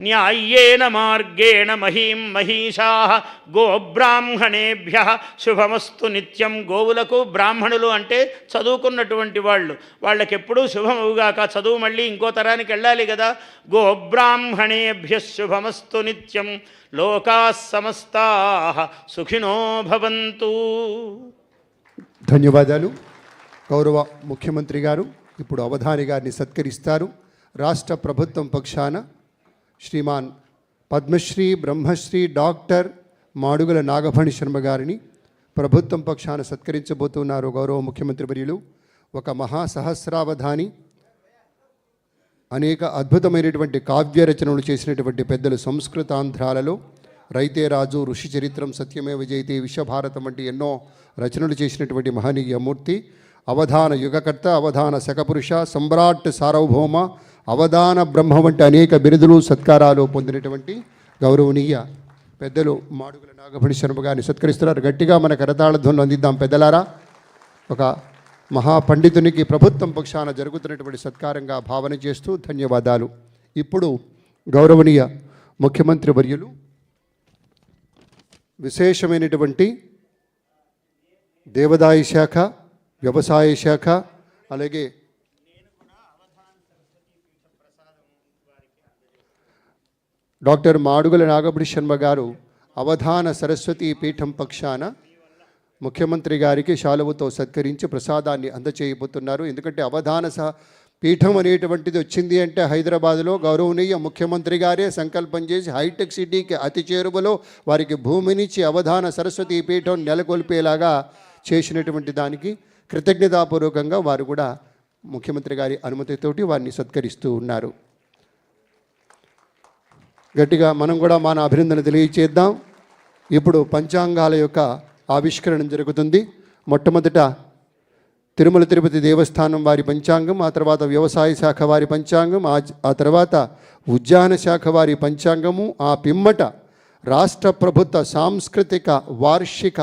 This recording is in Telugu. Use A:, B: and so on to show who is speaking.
A: న్యాయేన మార్గేణ మహీం మహిషా గోబ్రాహ్మణేభ్య శుభమస్తు నిత్యం. గోవులకు బ్రాహ్మణులు అంటే చదువుకున్నటువంటి వాళ్ళు, వాళ్ళకెప్పుడూ శుభమవుగాక. చదువు మళ్ళీ ఇంకో తరానికి వెళ్ళాలి కదా. గోబ్రాహ్మణేభ్య శుభమస్తు నిత్యం. లోకా సమస్తా సుఖినో భవంతు.
B: ధన్యవాదాలు. గౌరవ ముఖ్యమంత్రి గారు ఇప్పుడు అవధాని గారిని సత్కరిస్తారు. రాష్ట్ర ప్రభుత్వం పక్షాన శ్రీమాన్ పద్మశ్రీ బ్రహ్మశ్రీ డాక్టర్ మాడుగుల నాగఫణి శర్మ గారిని ప్రభుత్వం పక్షాన సత్కరించబోతున్నారు గౌరవ ముఖ్యమంత్రి వర్యులు. ఒక మహాసహస్రావధాని, అనేక అద్భుతమైనటువంటి కావ్య రచనలు చేసినటువంటి పెద్దలు. సంస్కృతాంధ్రాలలో రైతే రాజు, ఋషి చరిత్రం, సత్యమేవ జయతే, విశ్వభారతం వంటి ఎన్నో రచనలు చేసినటువంటి మహనీయ మూర్తి. అవధాన యుగకర్త, అవధాన శకపురుష, సమ్రాట్ సార్వభౌమ, అవధాన బ్రహ్మ వంటి అనేక బిరుదులు సత్కారాలు పొందినటువంటి గౌరవనీయ పెద్దలు మాడుగుల నాగఫణి శర్మ గారిని సత్కరిస్తున్నారు. గట్టిగా మన కరతాళధ్వనులు అందిద్దాం పెద్దలారా. ఒక మహాపండితునికి ప్రభుత్వం పక్షాన జరుగుతున్నటువంటి సత్కారంగా భావన చేస్తూ ధన్యవాదాలు. ఇప్పుడు గౌరవనీయ ముఖ్యమంత్రి వర్యులు విశేషమైనటువంటి దేవాదాయ శాఖ, వ్యవసాయ శాఖ, అలాగే డాక్టర్ మాడుగుల నాగఫణి శర్మ గారు అవధాన సరస్వతీ పీఠం పక్షాన ముఖ్యమంత్రి గారికి శాలువతో సత్కరించి ప్రసాదాన్ని అందచేయబోతున్నారు. ఎందుకంటే అవధాన పీఠం అనేటువంటిది వచ్చింది అంటే హైదరాబాద్లో గౌరవనీయ ముఖ్యమంత్రి గారే సంకల్పం చేసి హైటెక్ సిటీకి అతి చేరువలో వారికి భూమినిచ్చి అవధాన సరస్వతీ పీఠం నెలకొల్పేలాగా చేసినటువంటి దానికి కృతజ్ఞతాపూర్వకంగా వారు కూడా ముఖ్యమంత్రి గారి అనుమతితోటి వారిని సత్కరిస్తూ ఉన్నారు. గట్టిగా మనం కూడా మన అభినందన తెలియచేద్దాం. ఇప్పుడు పంచాంగాల యొక్క ఆవిష్కరణ జరుగుతుంది. మొట్టమొదట తిరుమల తిరుపతి దేవస్థానం వారి పంచాంగం, ఆ తర్వాత వ్యవసాయ శాఖ వారి పంచాంగం, ఆ తర్వాత ఉద్యాన శాఖ వారి పంచాంగము, ఆ పిమ్మట రాష్ట్ర ప్రభుత్వ సాంస్కృతిక వార్షిక